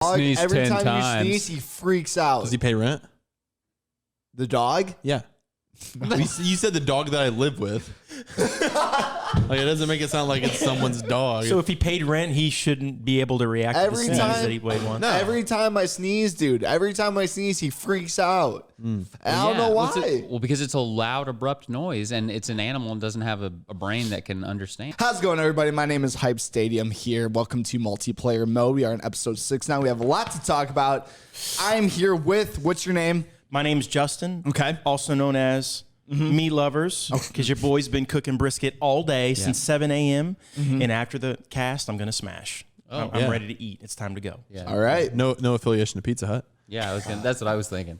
Sneeze Every 10 time times. you sneeze, he freaks out. Does he pay rent? The dog? Yeah. You said the dog that I live with. Like, it doesn't make it sound like it's someone's dog. So if he paid rent, he shouldn't be able to react to the Every sneeze time- that he played once. No. Every time I sneeze, dude, every time I sneeze, he freaks out. And I don't know why. Well, because it's a loud, abrupt noise, and it's an animal and doesn't have a brain that can understand. How's it going, everybody? My name is Hype Stadium here. Welcome to Multiplayer Mode. We are in episode 6 now. We have a lot to talk about. I'm here with, what's your name? My name's Justin. Okay. Also known as Meat Lovers, because your boy's been cooking brisket all day since 7 a.m. And after the cast, I'm going to smash. I'm ready to eat. It's time to go. Yeah. All right. No affiliation to Pizza Hut. Yeah, that's what I was thinking.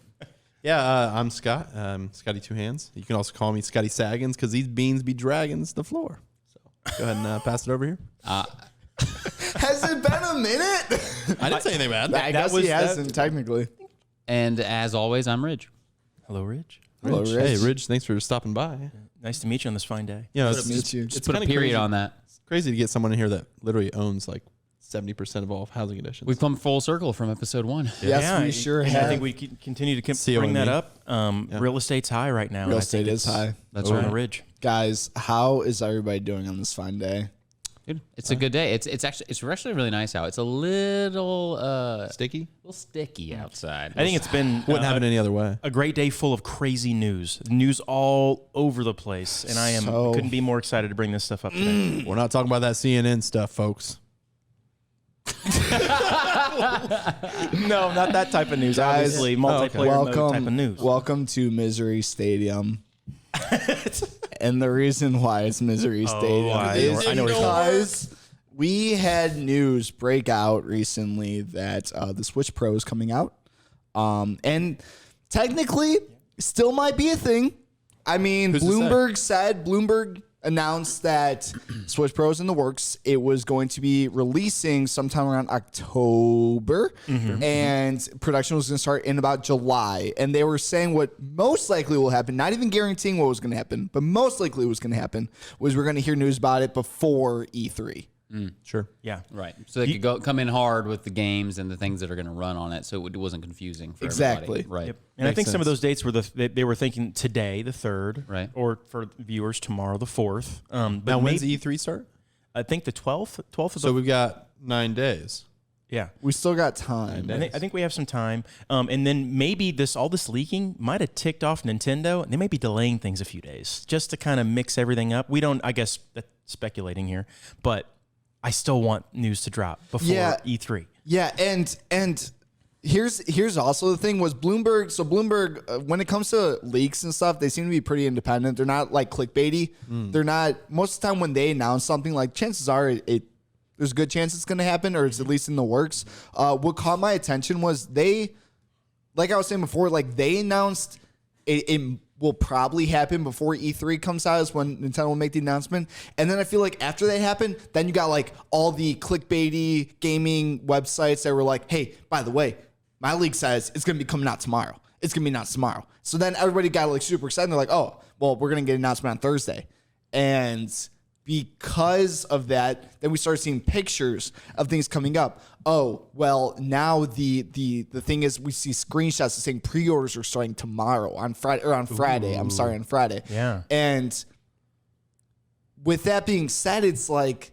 Yeah, I'm Scott. Scotty Two Hands. You can also call me Scotty Saggins because these beans be dragons the floor. So go ahead and pass it over here. Has it been a minute? I didn't say anything bad. I guess he hasn't, technically. And as always, I'm Ridge. Hello, Rich. Hello, Rich. Rich. Hey, Ridge, thanks for stopping by. Nice to meet you on this fine day. You know, Good to meet you. it's Put a kinda period crazy. on that. It's crazy to get someone in here that literally owns like 70% of all housing conditions. We've come full circle from episode 1. Yes, we sure and have. I think we can continue to See what bring I that mean. up. Real estate's high right now. Real and I think estate is it's high. That's over right. the ridge. Guys, how is everybody doing on this fine day? Dude, it's a good day. It's actually really nice out. It's a little sticky outside. I think it's been Wouldn't have it any other way. a great day full of crazy news. News all over the place. And I couldn't be more excited to bring this stuff up today. We're not talking about that CNN stuff, folks. No, not that type of news. Guys, Obviously, multiplayer mode type of news. Welcome to Misery Stadium. And the reason why it's Misery Stadium is I know what you're because we had news break out recently that the Switch Pro is coming out. And technically, still might be a thing. I mean, Who's to Bloomberg announced that Switch Pro is in the works. It was going to be releasing sometime around October, and production was going to start in about July. And they were saying what most likely will happen, not even guaranteeing what was going to happen, but most likely what was going to happen was we're going to hear news about it before E3. Sure. Yeah. right. So they could come in hard with the games and the things that are going to run on it, so it wasn't confusing for Exactly. everybody. Right. Yep. And I Makes think some of sense. those dates were they were thinking today, the 3rd, Right. or for viewers tomorrow, the 4th. But Now, when's maybe, E3 start? I think the 12th. 12th of So the we've got 9 days. yeah. We still got time. I think we have some time, and then maybe all this leaking might have ticked off Nintendo, and they may be delaying things a few days just to kind of mix everything up. We don't, I guess, that's speculating here, but I still want news to drop before E3. Yeah, and here's also the thing was Bloomberg. So Bloomberg, when it comes to leaks and stuff, they seem to be pretty independent. They're not like clickbaity. They're not. Most of the time when they announce something, like chances are there's a good chance it's going to happen, or it's at least in the works. What caught my attention was they, like I was saying before, like they announced it will probably happen before E3 comes out is when Nintendo will make the announcement. And then I feel like after that happened, then you got like all the clickbaity gaming websites that were like, hey, by the way, my league says it's going to be coming out tomorrow. It's going to be announced tomorrow. So then everybody got like super excited. They're like, oh, well, we're going to get an announcement on Thursday. And because of that, then we started seeing pictures of things coming up. Oh, well, now the thing is we see screenshots saying pre-orders are starting tomorrow on Friday on Friday. Yeah. And with that being said, it's like,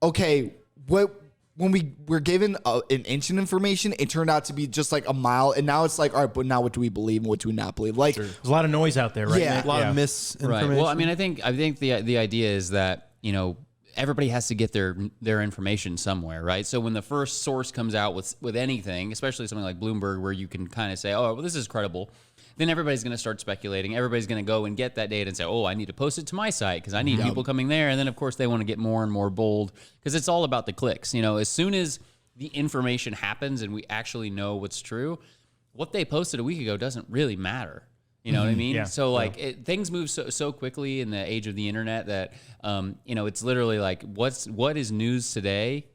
okay, when we were given an inch of information, it turned out to be just like a mile. And now it's like, all right, but now what do we believe and what do we not believe? Like, There's a lot of noise out there, right? Yeah. Nick? A lot of Right. misinformation. Well, I mean, I think the idea is that, you know, everybody has to get their information somewhere, right? So when the first source comes out with anything, especially something like Bloomberg, where you can kind of say, oh, well, this is credible, then everybody's going to start speculating. Everybody's going to go and get that data and say, oh, I need to post it to my site because I need people coming there. And then, of course, they want to get more and more bold because it's all about the clicks. You know, as soon as the information happens and we actually know what's true, what they posted a week ago doesn't really matter. You know what I mean? Yeah. So like things move so quickly in the age of the internet that you know, it's literally like what is news today?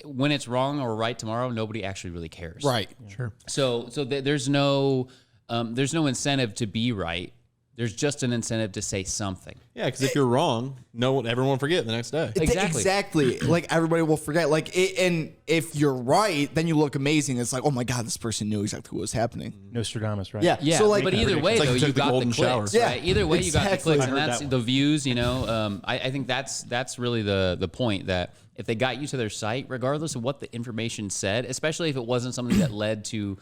When it's wrong or right tomorrow, nobody actually really cares. right. Sure. So there's no incentive to be right there's just an incentive to say something. Yeah, because if you're wrong, everyone will forget the next day. Exactly. Like everybody will forget. And if you're right, then you look amazing. It's like, oh my God, this person knew exactly what was happening. Nostradamus, right? Yeah. Yeah, So like, but either way, It's like though, you you took the got the golden clicks, shower. right? Either way, you got the exactly. clicks, I and heard that's that the views. I think that's really the point, that if they got you to their site, regardless of what the information said, especially if it wasn't something that led to,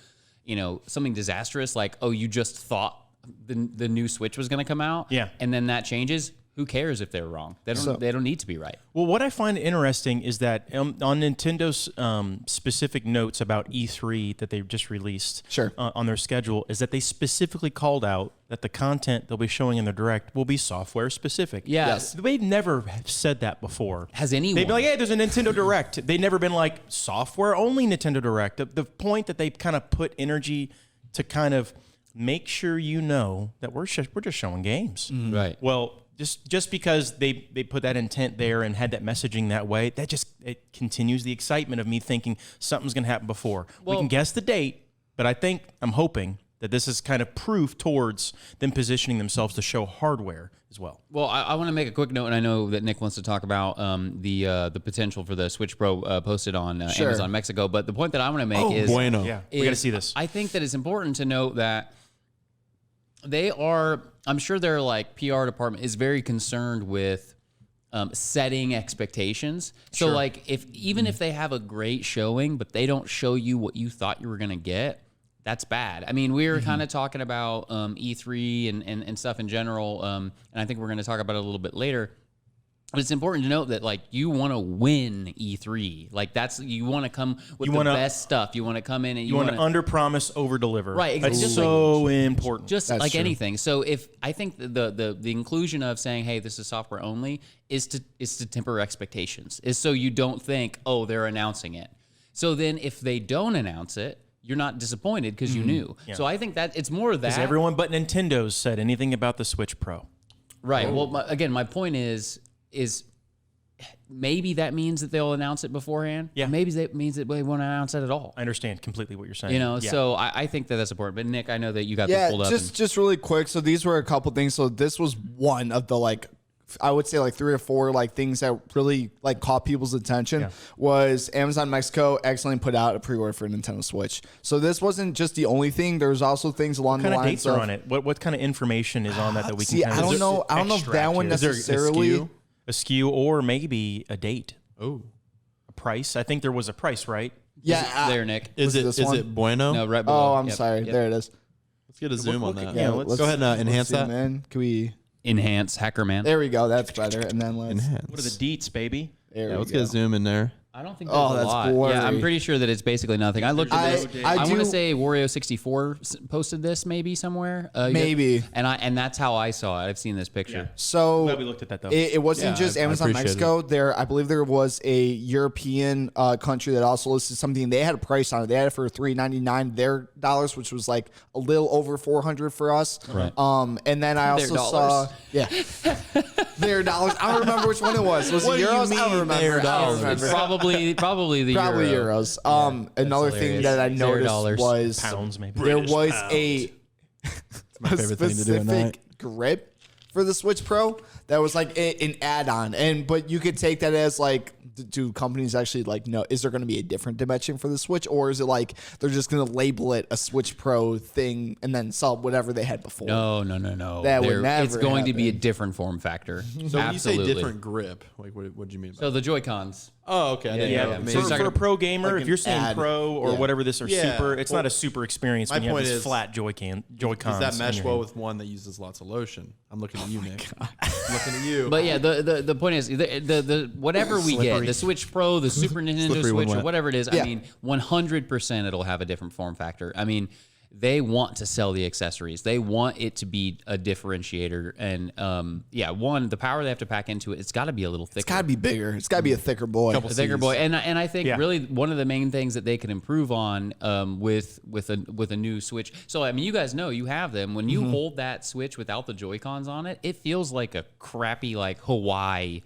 something disastrous, like, oh, you just thought the new Switch was going to come out, and then that changes. Who cares if they're wrong? They don't need to be right. Well, what I find interesting is that on Nintendo's specific notes about E3 that they've just released on their schedule, is that they specifically called out that the content they'll be showing in the Direct will be software specific. Yes. They've never said that before. Has anyone? They'd be like, hey, there's a Nintendo Direct. They've never been like, software only Nintendo Direct. The point that they've kind of put energy to kind of make sure that we're just showing games. Right. Well, just because they put that intent there and had that messaging that way, it continues the excitement of me thinking something's going to happen before. We can guess the date, but I'm hoping that this is kind of proof towards them positioning themselves to show hardware as well. Well, I want to make a quick note, and I know that Nick wants to talk about the potential for the Switch Pro posted on Amazon Mexico. But the point that I want to make is, bueno. Yeah, we got to see this. I think that it's important to note that I'm sure their like PR department is very concerned with setting expectations. So like even if they have a great showing, but they don't show you what you thought you were going to get, that's bad. I mean, we were kind of talking about E3 and stuff in general, and I think we're going to talk about it a little bit later. But it's important to note that like you want to win E3, like you want to come with the best stuff. You want to come in and you want to under promise, over deliver. Right, That's just so important. Just That's like true. anything. So if I think the inclusion of saying, hey, this is software only is to temper expectations. Is so you don't think, oh, they're announcing it. So then if they don't announce it, you're not disappointed because you knew. Yeah. So I think that it's more of that. Because everyone but Nintendo's said anything about the Switch Pro. Right. Well, my point is maybe that means that they'll announce it beforehand. Yeah. Maybe that means that they won't announce it at all. I understand completely what you're saying. So I think that that's important. But Nick, I know that you got this pulled up. Just really quick. So these were a couple things. So this was one of the I would say 3 or 4 things that really caught people's attention. Was Amazon Mexico accidentally put out a pre-order for a Nintendo Switch. So this wasn't just the only thing. There was also things along the lines of... What kind of dates are on it? What kind of information is on that we can I don't know if that one necessarily... A SKU or maybe a date. Oh. A price. I think there was a price, right? Yeah. There, Nick. Is it bueno? No, right below. Oh, I'm sorry. Yep. There it is. Let's get a zoom on that. Yeah, Let's go ahead and enhance that. Can we... Enhance, Hacker Man. There we go. That's better. And then let's... Enhance. What are the deets, baby? Let's get a zoom in there. I don't think there's a that's lot. blurry. Yeah, I'm pretty sure that it's basically nothing. I looked at this. I want to say Wario64 posted this maybe somewhere. Maybe. And that's how I saw it. I've seen this picture. So Glad we looked at that though. it wasn't just Amazon appreciate Mexico. I believe there was a European country that also listed something. They had a price on it. They had it for $3.99 their dollars, which was a little over $400 for us. Right. And then I also saw their dollars. I don't remember which one it was. Was it euros? I don't remember. Their dollars? It's probably the Probably euro. euros. Another thing that I noticed was Pounds, maybe. there was a my favorite thing to do at night. specific grip for the Switch Pro that was an add-on, but you could take that as do companies actually know, is there going to be a different dimension for the Switch, or is it they're just going to label it a Switch Pro thing and then sell whatever they had before? No. That would never It's going to be a happen. different form factor. So when you say Absolutely. different grip, what do you mean by So the Joy-Cons. Oh, okay. I didn't know. yeah. Maybe- So For a pro gamer, if you're saying ad. pro or Yeah. whatever this or Yeah. super, it's Well, not a super experience when my you have point this is- flat Joy-Cons. Does that mesh in your well hand. with one that uses lots of lotion? I'm looking at you, Nick. I'm looking at you. But yeah, the point is the whatever we get, the Switch Pro, the Super Nintendo Slippery when Switch, or wet. whatever it is, Yeah. I mean, 100% it'll have a different form factor. I mean, they want to sell the accessories. They want it to be a differentiator. And the power they have to pack into it, it's got to be a little thicker. It's got to be bigger. It's got to be a thicker boy. A thicker boy, and I think Yeah. really one of the main things that they can improve on with a new Switch. So I mean, you guys know you have them. When you hold that Switch without the Joy-Cons on it, it feels like a crappy Hawaii.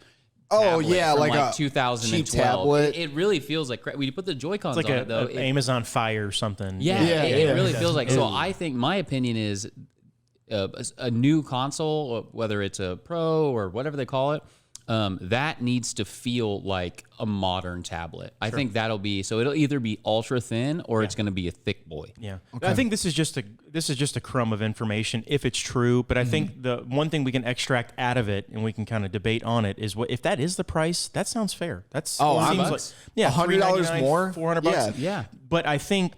Oh, tablet yeah, from like a 2012. cheap tablet. It really feels like crap. When you put the Joy-Cons It's like on it, though, an Amazon Fire or something. yeah, Yeah, it yeah. really feels like. So I think my opinion is, a new console, whether it's a Pro or whatever they call it, that needs to feel like a modern tablet. I think that'll be so. It'll either be ultra thin or it's going to be a thick boy. Yeah, I think this is just a crumb of information if it's true. But I think the one thing we can extract out of it, and we can kind of debate on it, is what if that is the price? That sounds fair. That's seems like $100 more, $400. Yeah. But I think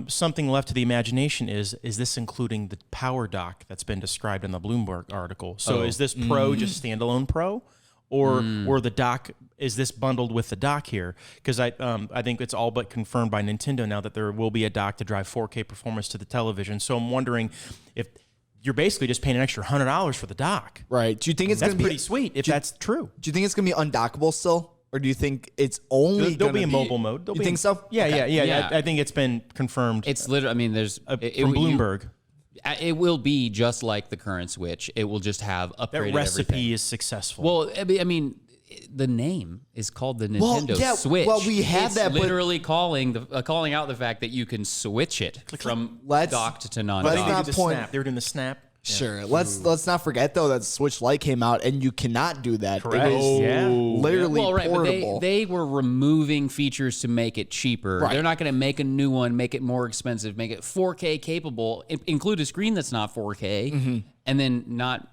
something left to the imagination is this including the power dock that's been described in the Bloomberg article? So is this Pro just standalone Pro? Or the dock, is this bundled with the dock here? Because I think it's all but confirmed by Nintendo now that there will be a dock to drive 4K performance to the television. So I'm wondering if you're basically just paying an extra $100 for the dock. Right. Do you think it's going to be pretty sweet if that's true? Do you think it's going to be undockable still? Or do you think it's only There'll be a mobile mode. You think so? Yeah. I think it's been confirmed. It's literally, I mean, there's from Bloomberg. It will be just like the current Switch. It will just have upgraded That recipe everything. is successful. Well, I mean, the name is called the Nintendo Switch. Well, we have it's that, but literally calling out the fact that you can switch it from docked to non-docked. let's not point. They were doing the snap. Sure. Let's not forget though that Switch Lite came out and you cannot do that. Correct. It is literally Well, right, portable. but they were removing features to make it cheaper. Right. They're not going to make a new one, make it more expensive, make it 4K capable, include a screen that's not 4K, and then not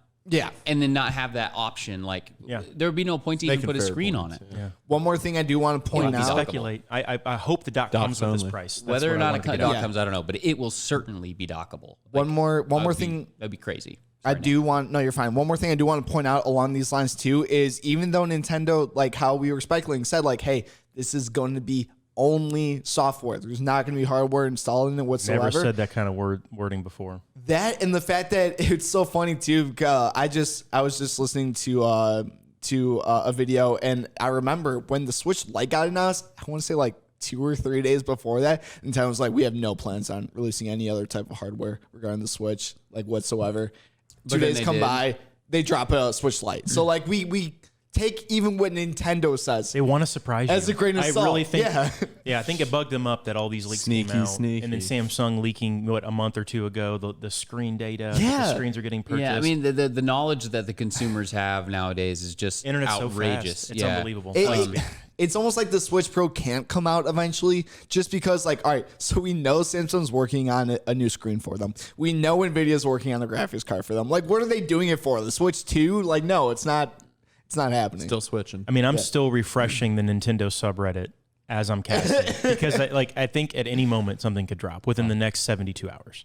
have that option. Like, there would be no point to even put a screen on it. Yeah. One more thing I do want to point out. Speculate. I hope the dock comes with this price. That's Whether or what I not want a to dock get. comes, I don't know, but it will certainly be dockable. One more thing. That'd be crazy. You're fine. One more thing I do want to point out along these lines too is even though Nintendo, like how we were speculating, said like, hey, this is going to be only software. There's not going to be hardware installed in it whatsoever. Never said that kind of wording before. That and the fact that it's so funny too. I was just listening to a video and I remember when the Switch Lite got announced. I want to say like 2 or 3 days before that, Nintendo was like, we have no plans on releasing any other type of hardware regarding the Switch, like whatsoever. 2 days come by, they drop a Switch Lite. So like we take even what Nintendo says. They want to surprise you. As a grain of salt. I really think. Yeah. I think it bugged them up that all these leaks came out, Sneaky. and then Samsung leaking a month or two ago the screen data. The screens are getting purchased. Yeah, I mean the knowledge that the consumers have nowadays is just Internet's outrageous. so fast. It's unbelievable. It's almost like the Switch Pro can't come out eventually just because, like, all right, so we know Samsung's working on a new screen for them. We know NVIDIA's working on the graphics card for them. Like, what are they doing it for? The Switch 2? Like, no, it's not happening. Still switching. I mean, I'm still refreshing the Nintendo subreddit as I'm casting because I think at any moment something could drop within the next 72 hours.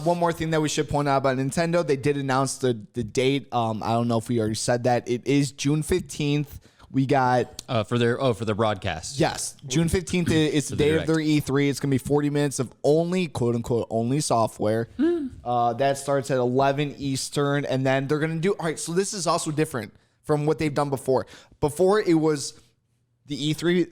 One more thing that we should point out about Nintendo, they did announce the date. I don't know if we already said that. It is June 15th. We got for the broadcast. Yes, June 15th is the day of their E3. It's gonna be 40 minutes of only quote unquote only software. That starts at 11 Eastern, and then they're gonna do. All right, so this is also different from what they've done before. Before it was the E3.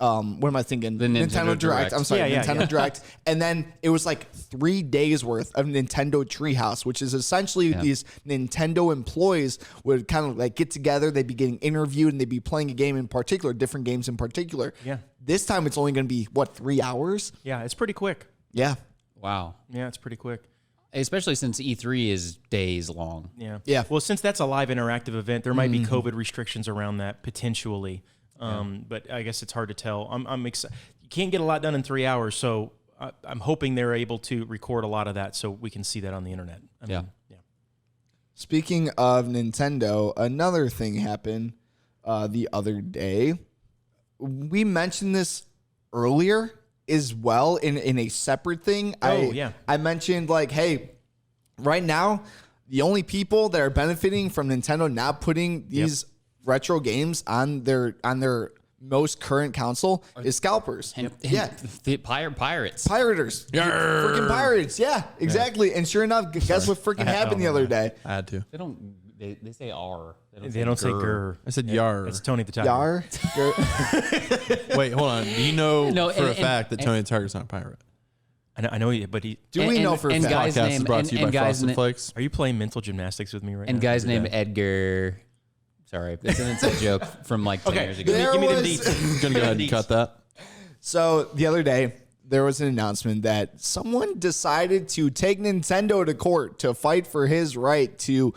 What am I thinking? The Nintendo Direct. I'm sorry, Yeah, Nintendo Direct. And then it was like 3 days worth of Nintendo Treehouse, which is essentially these Nintendo employees would kind of like get together. They'd be getting interviewed and they'd be playing a game in particular, different games in particular. Yeah. This time it's only going to be 3 hours? Yeah, it's pretty quick. Yeah. Wow. Yeah, it's pretty quick. Especially since E3 is days long. Yeah. Yeah. Well, since that's a live interactive event, there might be COVID restrictions around that potentially. But I guess it's hard to tell. I'm excited. You can't get a lot done in 3 hours, so I'm hoping they're able to record a lot of that so we can see that on the internet. I mean, Speaking of Nintendo, another thing happened the other day. We mentioned this earlier as well in a separate thing. I mentioned like, hey, right now, the only people that are benefiting from Nintendo not putting these retro games on their most current console is scalpers. The pirates. Pirators. Freaking pirates. Yeah, exactly. And sure enough, guess what freaking happened the other day? I had to. They say R. They don't say grr. I said yar. It's Tony the Tiger. Yar? Wait, hold on. Do you know No, for a and- fact that Tony the Tiger's not a pirate? I know, but he. Do we know for a and fact? guys Podcast name- is brought to you and by guys Frosted na- Flakes. Are you playing mental gymnastics with me right now? And guy's named Edgar. Sorry, it's an inside joke from like 10 years ago. There Give me them was- deets. I'm going to go ahead and cut that. So the other day, there was an announcement that someone decided to take Nintendo to court to fight for his right to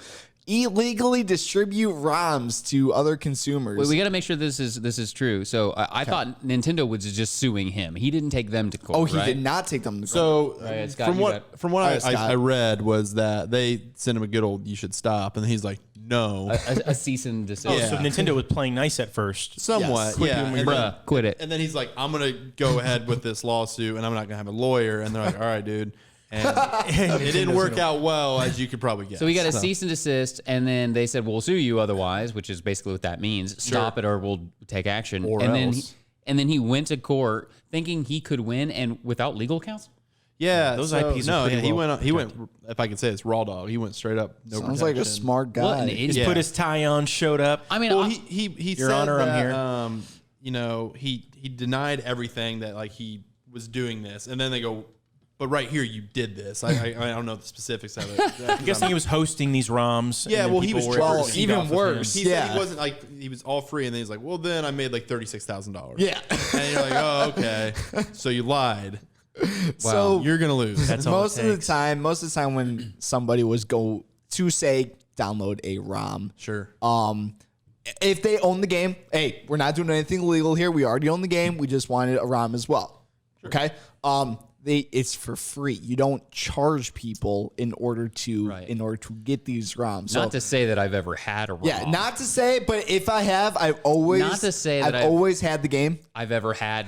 illegally distribute ROMs to other consumers. Wait, we got to make sure this is true. So I thought Nintendo was just suing him. He didn't take them to court. Oh, he right? did not take them to court. So Right, Scott, from you what got- from what All right, Scott. I read was that they sent him a good old "you should stop," and he's like, "No." a cease and desist. Oh, so Nintendo was playing nice at first. Somewhat, Yes. yeah. And Bruh, quit it. And then he's like, "I'm gonna go ahead with this lawsuit, and I'm not gonna have a lawyer." And they're like, "All right, dude." And it didn't work out well, as you could probably guess. So we got a cease and desist, and then they said, "We'll sue you otherwise," which is basically what that means. Stop it, or we'll take action. Or and else. then he went to court thinking he could win, and without legal counsel. Yeah, Those so, IPs are no, pretty yeah, he well went. He went. If I could say it's raw dog. He went straight up. No Sounds like a protection. smart guy. What an idiot. Yeah. Put his tie on, showed up. I mean, Well, I- he Your said Honor, I'm that, here. you know, he denied everything that like he was doing this, and then they go, but right here you did this. I don't know the specifics of it. I'm guessing he was hosting these ROMs. Yeah, and then well, he people was were charged. able to feed Even off of him. worse. He said Yeah. he wasn't like he was all free, and then he's like, well, then I made like $36,000. Yeah. and you're like, oh, okay, so you lied. So You're gonna lose. That's all most it of the takes. time when somebody was go to say download a ROM, Sure. if they own the game, hey, we're not doing anything illegal here. We already own the game. We just wanted a ROM as well. Okay. It's for free. You don't charge people in order to Right. get these ROMs. So, not to say that I've ever had a ROM. yeah, not to say, but if I have, I've always Not to say that I've I've- always had the game. I've ever had,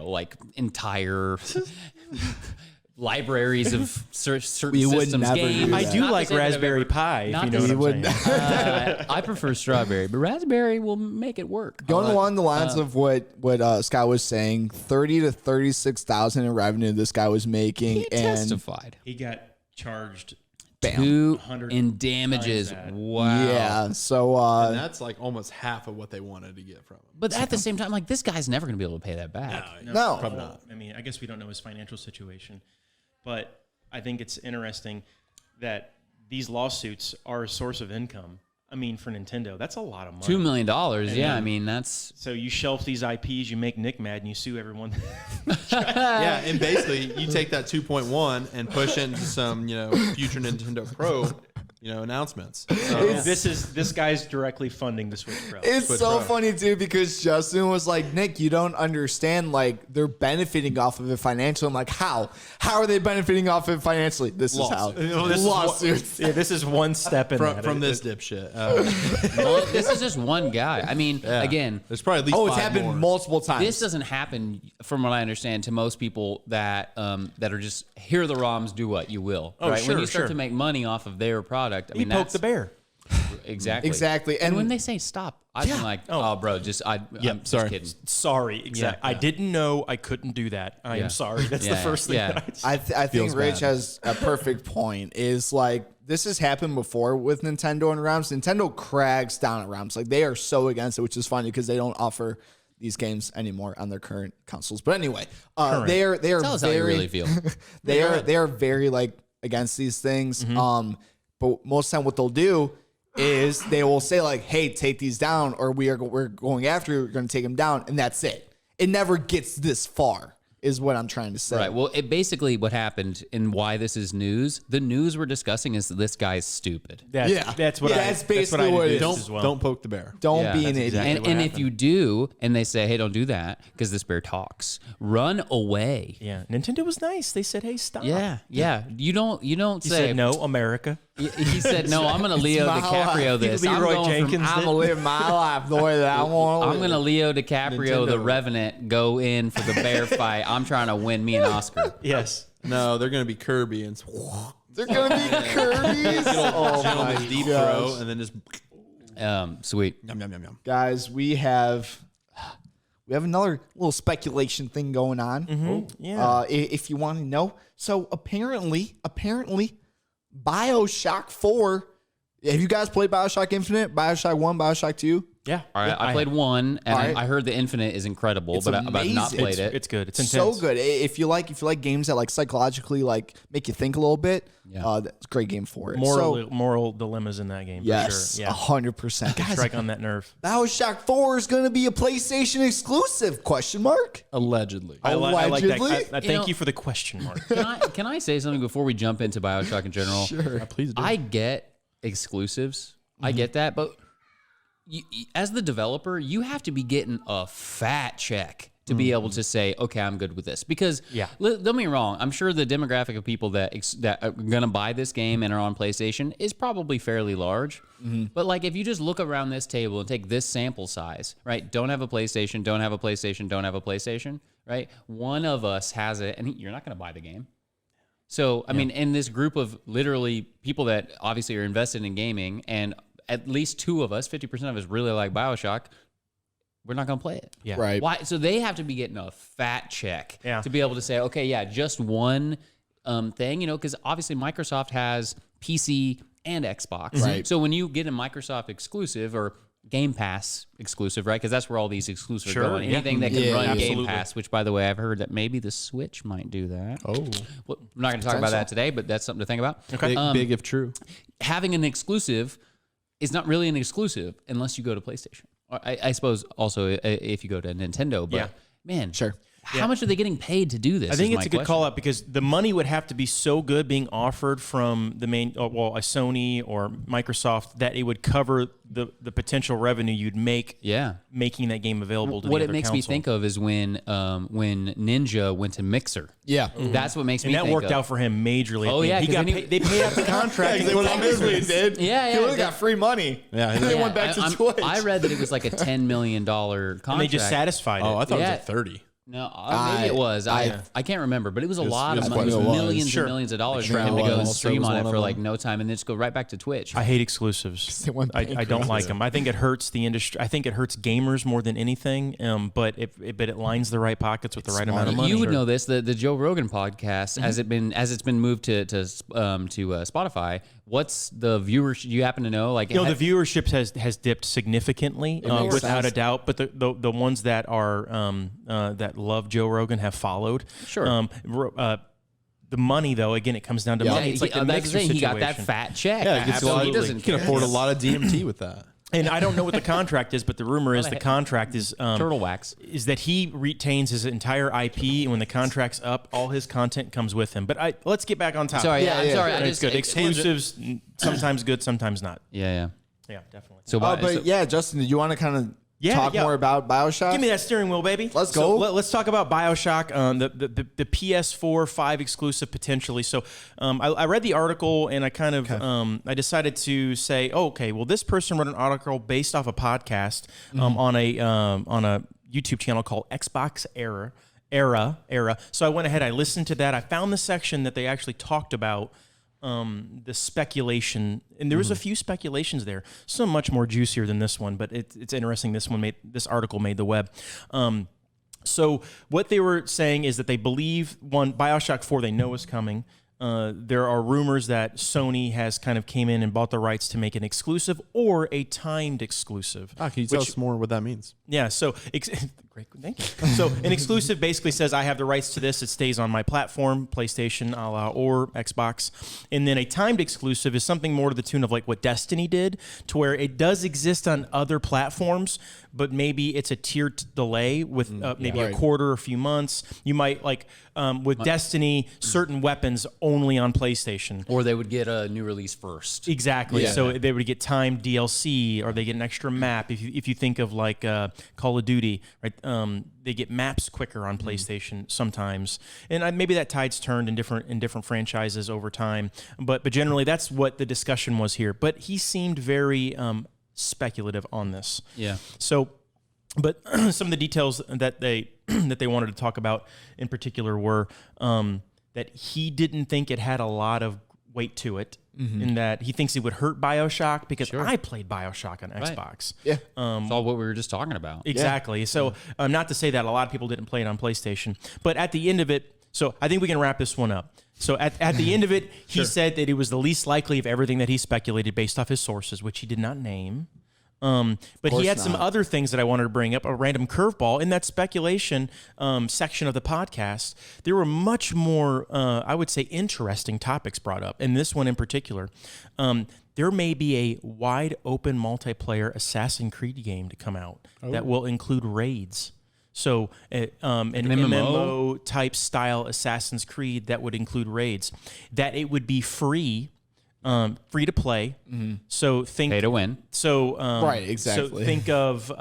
like entire libraries of certain We would systems never do games. that. I do Not to like say that I've Raspberry ever- Pi. If not you to know say- what I'm would- saying. I prefer strawberry, but raspberry will make it work. Going along the lines of what Scott was saying, 30 to 36,000 in revenue this guy was making, He and testified. He got charged. bam, 2 in damages. times that. Wow. yeah. So and that's like almost half of what they wanted to get from him. But at the same time, like this guy's never going to be able to pay that back. No. Probably not. I mean, I guess we don't know his financial situation, but I think it's interesting that these lawsuits are a source of income. I mean, for Nintendo, that's a lot of money. $2 million. Yeah, I mean that's So you shelf these IPs, you make Nick mad, and you sue everyone. Yeah, and basically you take that 2.1 and push into some, future Nintendo Pro, announcements. So, This guy's directly funding the Switch Pro. it's Switch so Pro. funny too because Justin was like, Nick, you don't understand. Like they're benefiting off of it financially. I'm like, how? How are they benefiting off of it financially? This is how. Lawsuits. Yeah, this is one step in that. from this dipshit. well, this is just one guy. I mean, again, There's probably at least Oh, it's 5 happened more. multiple times. this doesn't happen, from what I understand, to most people that are just here are the ROMs, do what you will. Oh, right? sure, When you start sure. to make money off of their product, I He mean, poked that's the bear. exactly. Exactly. And And when they say stop, I'm like, oh, bro, I'm sorry. just kidding. Sorry, exactly. Yeah. I didn't know I couldn't do that. I Yeah. am sorry. That's the Yeah, first thing yeah. that I I think Feels Rich bad. has a perfect point. Is like this has happened before with Nintendo and ROMs. Nintendo cracks down at ROMs. Like they are so against it, which is funny because they don't offer these games anymore on their current consoles. But anyway, they are Tell us how you very really feel. they are very like against these things. Mm-hmm. But most of the time what they'll do is they will say like, hey, take these down, or we're going after you, we're going to take them down, and that's it. It never gets this far, is what I'm trying to say. Right. Well, it basically what happened and why this is news. The news we're discussing is that this guy's stupid. That's, Yeah. that's what Yeah, I. that's basically I what it deduced is. as well. Don't poke the bear. Don't Yeah, be an that's idiot. exactly And, what and if happened. you do, and they say, hey, don't do that because this bear talks, run away. Yeah, Nintendo was nice. They said, "Hey, stop." Yeah. Yeah. You don't He say said, "No, America." He said, no, I'm going to Leo my DiCaprio life. this. Leroy I'm going Jenkins from, I'm gonna live my life the way that I want to. I'm going to Leo DiCaprio, the Nintendo. Revenant, go in for the bear fight. I'm trying to win me an Oscar. Yes. No, they're gonna be Kirby and They're gonna be Kirby's. Oh my gentleman's deep gosh. throw, and then just Sweet. yum yum yum yum. Guys, we have another little speculation thing going on. Yeah. If you want to know, so apparently, BioShock 4. Have you guys played BioShock Infinite, BioShock 1, BioShock 2? Yeah. All right, I played one, and All right. I heard the Infinite is incredible, but I've not amazing. played it. It's good. It's intense. So good. If you like games that like psychologically like make you think a little bit, that's a great game for it. Moral dilemmas in that game. Yes, For sure. Yeah. 100%. Guys, Strike on that nerve. BioShock 4 is going to be a PlayStation exclusive? Question mark. Allegedly. I like that. Allegedly? Thank you for the question mark. Can I say something before we jump into BioShock in general? Sure. Please do. I get exclusives. I get that, but as the developer, you have to be getting a fat check to be able to say, okay, I'm good with this. Because, don't get me wrong, I'm sure the demographic of people that are going to buy this game and are on PlayStation is probably fairly large. But like, if you just look around this table and take this sample size, right? Don't have a PlayStation, don't have a PlayStation, don't have a PlayStation, right? One of us has it, and you're not going to buy the game. So, I mean, in this group of literally people that obviously are invested in gaming, and at least two of us, 50% of us really like BioShock, we're not going to play it. Yeah. Right. Why? So they have to be getting a fat check to be able to say, okay, just one thing, because obviously Microsoft has PC and Xbox. Right. So when you get a Microsoft exclusive or Game Pass exclusive, right? Because that's where all these exclusives are going. Anything that can run Game Pass, which, by the way, I've heard that maybe the Switch might do that. Oh. Well, I'm not going to talk about that today, but that's something to think about. Okay. Big if true. Having an exclusive is not really an exclusive unless you go to PlayStation. I suppose also if you go to Nintendo, but man, Sure. How much are they getting paid to do this? I think it's a good call out because the money would have to be so good being offered from the main, a Sony or Microsoft that it would cover the potential revenue you'd make. Making that game available to what the it other makes console. me think of is when Ninja went to Mixer. Yeah. That's what makes me And that think worked of. out for him majorly. Oh, yeah, he 'cause got then he- paid, they paid out the contract. They obviously did. Yeah, He yeah. only got free money. Yeah. They went back to Twitch. I read that it was like a $10 million contract. and they just satisfied it. Oh, I thought it Yeah. was at 30. No, maybe it was. I can't remember, but it was a lot of was money. It quite was a lot. millions Sure. and millions of dollars for Sure him to it go and was. stream was on it one of for like them. no time and then just go right back to Twitch. I hate exclusives. They went I don't like them. I think it hurts the industry. I think it hurts gamers more than anything. But it lines the right pockets with the right amount of money. You would know this. The Joe Rogan podcast, as it's been moved to Spotify. What's the viewership? Do you happen to know? Like, the viewership has dipped significantly, makes without sense. a doubt. But the ones that are that love Joe Rogan have followed. Sure. The money, though, again, it comes down to money. It's like the that's the mixer thing. He got that situation. fat check. Yeah, he gets a lot He of, doesn't he can care. afford a lot of DMT with that. And I don't know what the contract is, but the rumor is the contract is Turtle wax. is that he retains his entire IP, and when the contract's up, all his content comes with him. But let's get back on topic. Sorry, I'm sorry. I It's just good. Exclusives, sometimes good, sometimes not. Yeah. Yeah, definitely. So, Justin, did you want to kind of talk yeah. more about BioShock? Give me that steering wheel, baby. Let's So go. let's talk about BioShock, the PS4 5 exclusive potentially. So I read the article and I kind of I decided to say, okay, well, this person wrote an article based off a podcast on a YouTube channel called Xbox Era. So I went ahead, I listened to that. I found the section that they actually talked about the speculation, and there was a few speculations there, some much more juicier than this one, but it's interesting. This article made the web. So what they were saying is that they believe BioShock 4 they know is coming. There are rumors that Sony has kind of came in and bought the rights to make an exclusive or a timed exclusive. Can you tell us more what that means? Yeah, so great, thank you. So an exclusive basically says I have the rights to this. It stays on my platform, PlayStation, or Xbox. And then a timed exclusive is something more to the tune of like what Destiny did, to where it does exist on other platforms, but maybe it's a tiered delay with maybe a quarter or a few months. You might with Destiny, certain weapons only on PlayStation. or they would get a new release first. Exactly. So they would get timed DLC, or they get an extra map. If you think of like Call of Duty, right? They get maps quicker on PlayStation sometimes, and maybe that tide's turned in different franchises over time. But generally, that's what the discussion was here. But he seemed very speculative on this. Yeah. So, but some of the details that they wanted to talk about in particular were that he didn't think it had a lot of weight to it, in that he thinks it would hurt BioShock because I played BioShock on Xbox. Yeah. It's all what we were just talking about. Exactly. So not to say that a lot of people didn't play it on PlayStation, but at the end of it, so I think we can wrap this one up. So at the end of it, he said that it was the least likely of everything that he speculated based off his sources, which he did not name. But he had some not. other things that I wanted to bring up, a random curveball. In that speculation section of the podcast, there were much more, I would say, interesting topics brought up. And this one in particular, there may be a wide open multiplayer Assassin's Creed game to come out that will include raids. So an MMO type style Assassin's Creed that would include raids, that it would be free to play. So think Pay to win. So Right, exactly. So think of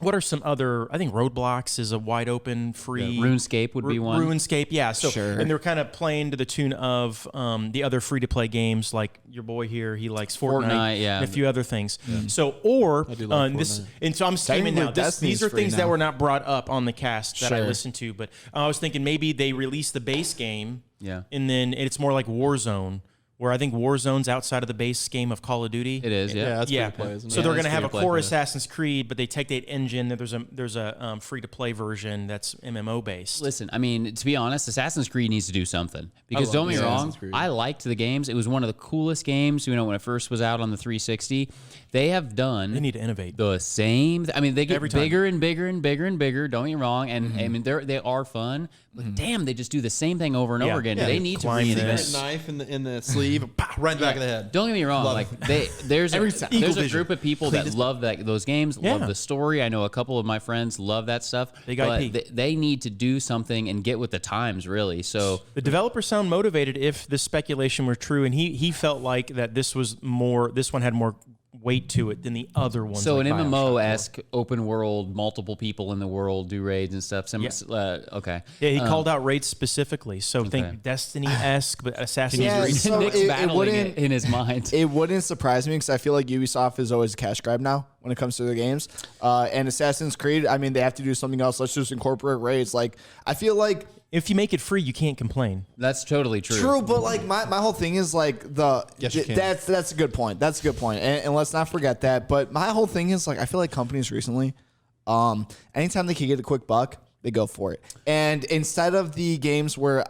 what are some other? I think Roadblocks is a wide open free. RuneScape would be one. RuneScape, yeah. So Sure. and they're kind of playing to the tune of the other free to play games, like your boy here, he likes Fortnite, yeah. and a few other things. So or do like this, Fortnite. and so I'm scheming now. Technically, These are Destiny's free things that now. were not brought up on the cast that I Sure. listened to, but I was thinking maybe they release the base game, Yeah. and then it's more like Warzone. Where I think Warzone's outside of the base game of Call of Duty. It is, yeah. that's Yeah, free to play, isn't it? so they're going to that's have a free to play, core yeah. Assassin's Creed, but they take that engine. There's a free to play version that's MMO based. Listen, I mean, to be honest, Assassin's Creed needs to do something. Because love don't get me wrong, Assassin's Creed. I liked the games. It was one of the coolest games, when it first was out on the 360. They have done They need to innovate. the same. I mean, they get Every time. bigger and bigger and bigger and bigger. Don't get me wrong, and I mean they are fun, but damn, they just do the same thing over and Yeah. over again. Yeah, they they need to climb reinvent. this. Knife in the sleeve, pow, right in the back of the head. Don't get me wrong. Like there's Every a, time. there's Eagle a vision. group of people that love those games, Yeah. love the story. I know a couple of my friends love that stuff. Big but IP. they need to do something and get with the times, really. So The developers sound motivated if this speculation were true, and he felt like that this one had more weight to it than the other ones. So like an Bioshock. MMO-esque open world, multiple people in the world do raids and stuff. Okay. Yeah, he called out raids specifically. So Okay. think Destiny-esque, but Assassin's Yeah, Creed. so Nick's it battling wouldn't- it in his mind. It wouldn't surprise me because I feel like Ubisoft is always a cash grab now when it comes to their games. And Assassin's Creed, I mean, they have to do something else. Let's just incorporate raids. Like, I feel like If you make it free, you can't complain. That's totally true. true, but like my whole thing is like Yes, you can. that's a good point. That's a good point. And let's not forget that. But my whole thing is like I feel like companies recently, anytime they can get a quick buck, they go for it. And instead of the games where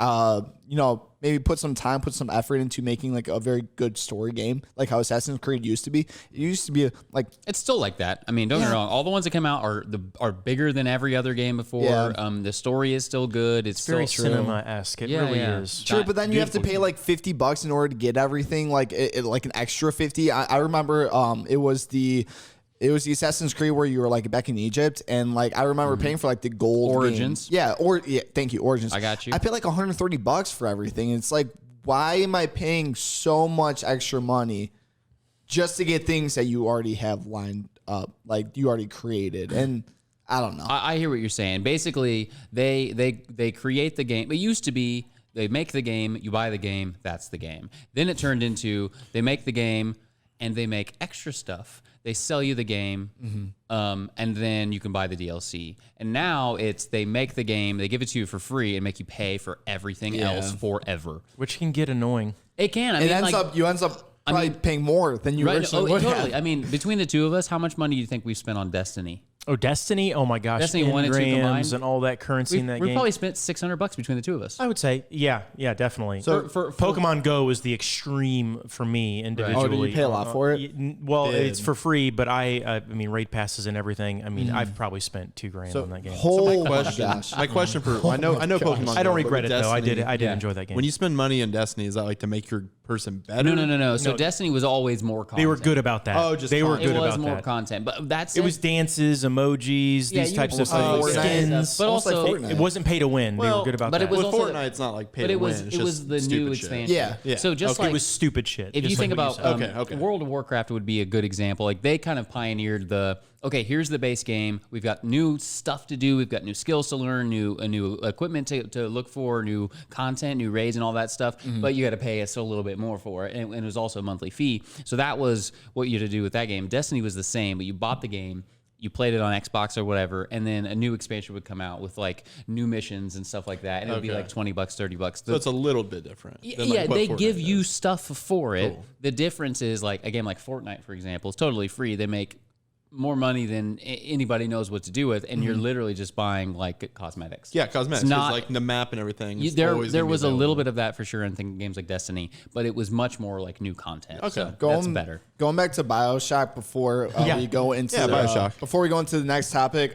maybe put some time, put some effort into making like a very good story game, like how Assassin's Creed used to be. It used to be like It's still like that. I mean, don't get me Yeah. wrong. All the ones that come out are bigger than every other game before. Yeah. The story is still good. It's Very still cinema-esque. It Yeah, really yeah. is. True, but then you have to pay like $50 in order to get everything, like like an extra 50. I remember it was the Assassin's Creed where you were like back in Egypt, and like I remember paying for like the gold Origins. game. Yeah, thank you, Origins. I got you. I paid like $130 for everything. It's like, why am I paying so much extra money just to get things that you already have lined up, like you already created? And I don't know. I hear what you're saying. Basically, they create the game. It used to be they make the game, you buy the game, that's the game. Then it turned into they make the game and they make extra stuff. They sell you the game, and then you can buy the DLC. And now it's they make the game, they give it to you for free, and make you pay for everything else forever. Which can get annoying. It can. I It mean, ends like, up you ends up probably paying more than you right? originally Oh, would totally. have. I mean, between the two of us, how much money do you think we've spent on Destiny? Oh, Destiny! Oh my gosh, Destiny 1 and 2 engrams combined? and all that currency in that We game. probably spent $600 between the two of us. I would say, yeah, definitely. So for Pokemon Go is the extreme for me individually. Oh, did you pay a lot for it? Well, it's for free, but I mean, raid passes and everything. I mean, I've probably spent $2,000 on that game. Whole My question for I know Pokemon. I don't Go, but regret it with though. I Destiny, did enjoy that game. When you spend money in Destiny, is that like to make your person better? No. So No. Destiny was always more content. they were good about that. Oh, just they were content. It good was about more that. content, but that's It was dances, emojis, Yeah, these you types of almost like things, Fortnite. skins. But Almost like also, Fortnite. It wasn't pay to win. They Well, were good about but that. it was With also Fortnite, it's not like pay but to it was win. It's it was just the new stupid shit. expansion. Yeah. So just Okay. like it was stupid shit. if just you think like what about said. Okay. World of Warcraft would be a good example. Like they kind of pioneered here's the base game. We've got new stuff to do. We've got new skills to learn, new equipment to look for, new content, new raids, and all that stuff. But you got to pay us a little bit more for it, and it was also a monthly fee. So that was what you had to do with that game. Destiny was the same, but you bought the game. You played it on Xbox or whatever, and then a new expansion would come out with like new missions and stuff like that, and it would be Okay. like $20, $30. So it's a little bit different. than, Yeah, like, what they Fortnite give you does. stuff for it. Cool. The difference is like a game like Fortnite, for example, is totally free. They make more money than anybody knows what to do with, and you're literally just buying like cosmetics. Yeah, cosmetics. It's 'Cause, not like the map and everything. is there. always There gonna be was a little available. bit of that for sure in games like Destiny, but it was much more like new content. Okay. So that's better. Going back to BioShock before we go into BioShock. before we go into the next topic.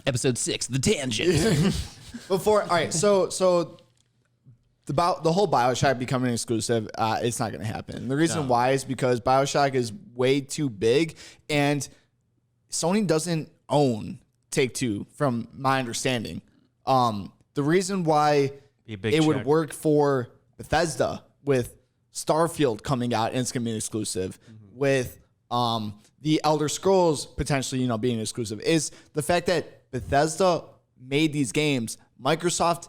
Episode 6, the tangent. All right, so the whole BioShock becoming exclusive, it's not going to happen. The reason why is because BioShock is way too big, and Sony doesn't own Take-Two, from my understanding. The reason why it would work for Bethesda with Starfield coming out and it's going to be an exclusive, with the Elder Scrolls potentially being exclusive, is the fact that Bethesda made these games. Microsoft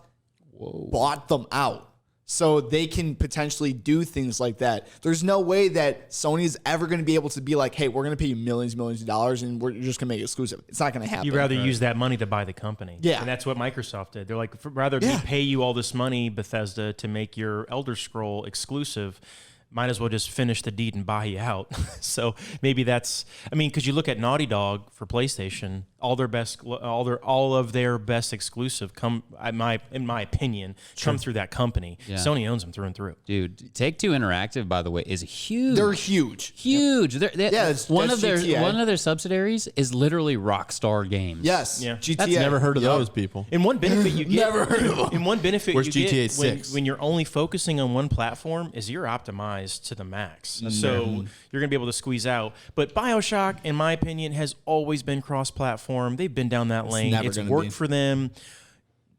bought them out so they can potentially do things like that. There's no way that Sony's ever going to be able to be like, hey, we're going to pay you millions of dollars and we're just going to make it exclusive. It's not going to happen. You'd rather use that money to buy the company. Yeah. And that's what Microsoft did. They're like, rather than pay you all this money, Bethesda, to make your Elder Scroll exclusive, might as well just finish the deed and buy you out. So maybe that's, because you look at Naughty Dog for PlayStation, all of their best exclusive come, in my opinion, come through that company. Yeah. Sony owns them through and through. Dude, Take-Two Interactive, by the way, is huge. They're huge. Huge. One of their GTA. subsidiaries is literally Rockstar Games. Yes. Yeah. GTA. Never heard of Yep. those people. And one benefit you get, Never heard of them. and one benefit Where's you GTA get 6? when you're only focusing on one platform is you're optimized to the max. So you're going to be able to squeeze out. But BioShock, in my opinion, has always been cross-platform. They've been down that lane. never It's gonna worked be. for them.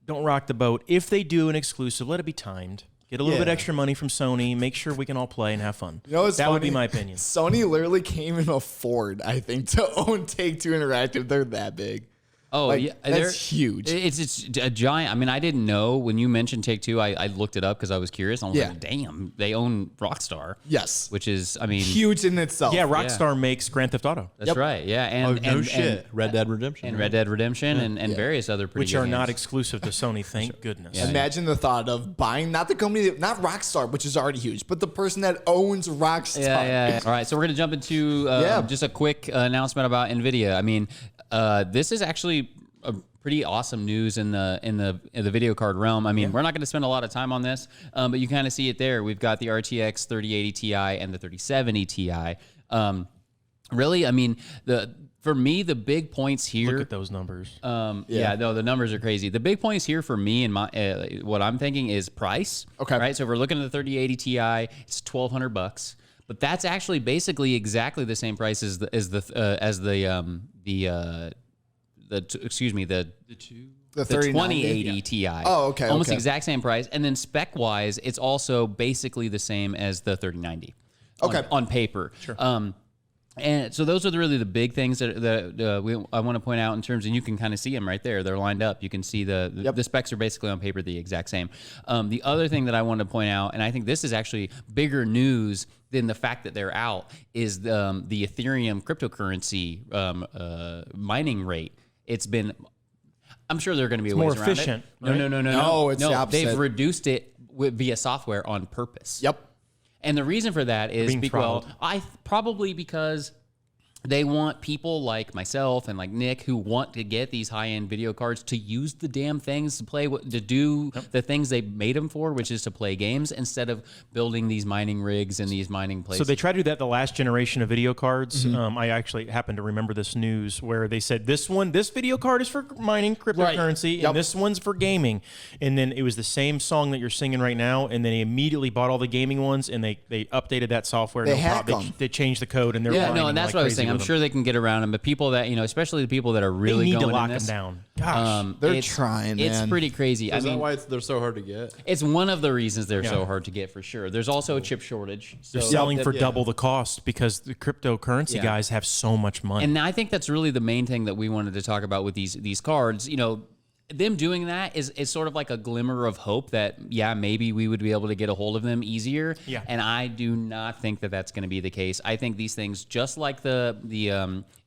Don't rock the boat. If they do an exclusive, let it be timed. Get a little bit Yeah. extra money from Sony. Make sure we can all play and have fun. What's That would be funny? my opinion. Sony literally can't even afford, I think, to own Take-Two Interactive. They're that big. Oh, Like, yeah. that's huge. It's a giant. I didn't know when you mentioned Take-Two. I looked it up because I was curious. I was Yeah. like, damn, they own Rockstar. Yes. Which is, Huge in itself. Yeah, Rockstar makes Grand Theft Auto, that's right. Yeah. And, No and, shit. Red Dead Redemption. And Red Dead Redemption and various other pretty which good are games. not exclusive to Sony, thank goodness. Imagine the thought of buying, not the company, not Rockstar, which is already huge, but the person that owns Rockstar. Yeah. All right, so we're gonna jump into just a quick announcement about NVIDIA. This is actually a pretty awesome news in the video card realm. We're not going to spend a lot of time on this, but you kind of see it there. We've got the RTX 3080 Ti and the 3070 Ti. For me, the big points here. Look at those numbers. The numbers are crazy. The big points here for me and my what I'm thinking is price. Okay. Right. So if we're looking at the 3080 Ti, it's $1,200, but that's actually basically exactly the same price as the 2080 Ti. Oh, okay, Almost okay. exact same price. And then spec wise, it's also basically the same as the 3090. On paper. Sure. And so those are really the big things that I want to point out in terms, and you can kind of see them right there. They're lined up. You can see the specs are basically on paper the exact same. The other thing that I want to point out, and I think this is actually bigger news than the fact that they're out, is the Ethereum cryptocurrency mining rate. It's been, I'm sure there are going to be ways more around efficient, it. right? No, it's the opposite. They've reduced it via software on purpose. Yep. And the reason for that is being throttled. probably because they want people like myself and like Nick who want to get these high-end video cards to use the damn things to play, to do the things they made them for, which is to play games instead of building these mining rigs and these mining places. So they tried to do that the last generation of video cards. I actually happen to remember this news where they said this video card is for mining cryptocurrency, and this one's for gaming. And then it was the same song that you're singing right now, and then they immediately bought all the gaming ones, and they updated that software. They hacked them. They changed the code, and they're and that's what I was saying. I'm sure they can get around them, but people that especially the people that are really need going to lock in this, them down. Gosh, They're trying, It's man. pretty crazy. Is that why they're so hard to get? It's one of the reasons they're so hard to get for sure. There's also a chip shortage. So they're selling for double the cost because the cryptocurrency guys have so much money. And I think that's really the main thing that we wanted to talk about with these cards. Them doing that is sort of like a glimmer of hope that, maybe we would be able to get a hold of them easier. Yeah. And I do not think that that's going to be the case. I think these things, just like the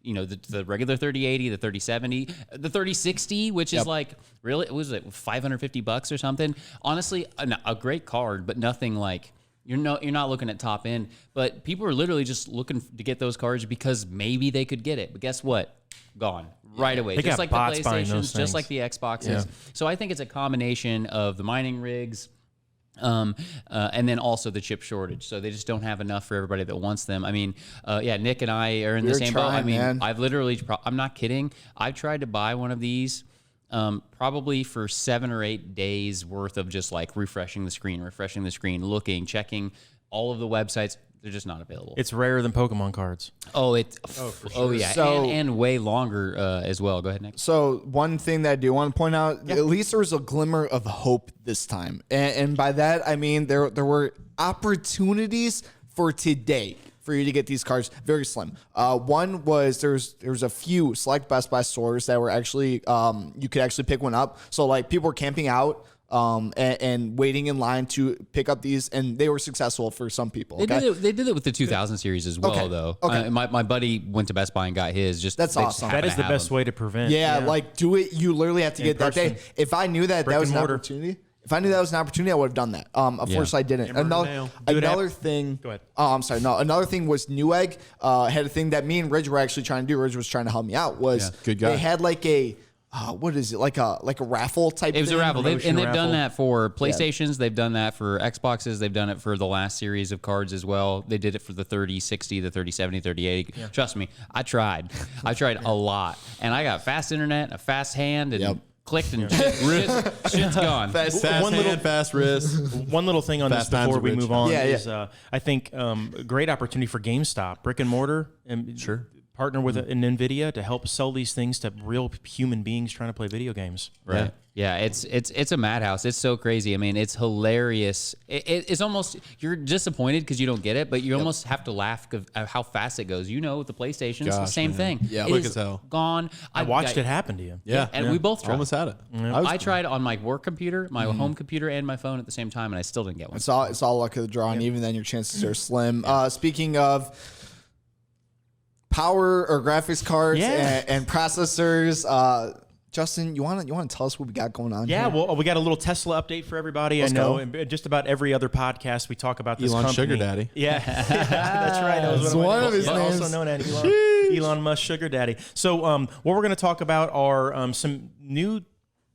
regular 3080, the 3070, the 3060, which is like, really, it was like $550 or something. Honestly, a great card, but nothing like, You're not looking at top end, but people are literally just looking to get those cards because maybe they could get it. But guess what? Gone right away. They Just got like the bots buying those PlayStations, things. just like the Xboxes. Yeah. So I think it's a combination of the mining rigs, and then also the chip shortage. So they just don't have enough for everybody that wants them. I mean, Nick and I are in the We're same boat. I trying, mean, man. I've literally, I'm not kidding. I've tried to buy one of these. Probably for 7 or 8 days worth of just like refreshing the screen, looking, checking all of the websites. They're just not available. It's rarer than Pokemon cards. Oh, yeah, So- and way longer as well. Go ahead, Nick. So one thing that I do want to point out, at least there was a glimmer of hope this time, and by that I mean there were opportunities for today for you to get these cards. Very slim. One was there was a few select Best Buy stores that were actually you could actually pick one up. So like people were camping out. And waiting in line to pick up these, and they were successful for some people. They did it with the 2000 series as well, Okay. though. Okay. My buddy went to Best Buy and got his. That's they awesome. happened That is to the have best them. way to prevent. Yeah, like do it. You literally have to get that day. person. If I knew that Brick was and an mortar. opportunity, if I knew that was an opportunity, I would have done that. Unfortunately, I didn't. Hammer and Another nail. Do it another thing. Go ahead. Oh, I'm sorry. No, another thing was Newegg had a thing that me and Ridge were actually trying to do. Ridge was trying to help me out. Was Good guy. they had like a what is it like a raffle type? It was thing? a raffle, promotion and they've raffle. done that for PlayStations. They've done that for Xboxes. They've done it for the last series of cards as well. They did it for the 3060, the 3070, 3080. Trust me, I tried. I tried a lot, and I got fast internet, a fast hand, and clicked, and shit's gone. Fast- Fast One hand, little- fast wrist. One little thing on Fast this times before are we rich. move on Yeah, is I think a great opportunity for GameStop, brick and mortar, and partner with an NVIDIA to help sell these things to real human beings trying to play video games. Right. Yeah, it's a madhouse. It's so crazy. I mean, it's hilarious. It's almost, you're disappointed because you don't get it, but you almost have to laugh of how fast it goes. You know, with the PlayStation, it's the Gosh, same man. thing. Yeah. It Quick is as hell. gone. I watched it happen to you. Yeah, and we both tried. almost had it. I tried on my work computer, my home computer, and my phone at the same time, and I still didn't get one. It's all luck of the draw, and even then your chances are slim. Speaking of power or graphics cards Yeah. and processors, Justin, you want to tell us what we got going on? Yeah, here? well, we got a little Tesla update for everybody. Let's I know, go. and just about every other podcast we talk about this Elon company. Sugar Daddy. Yeah, that's right. That was That's one one of my- his also names. known as Elon Musk Sugar Daddy. So, what we're going to talk about are some new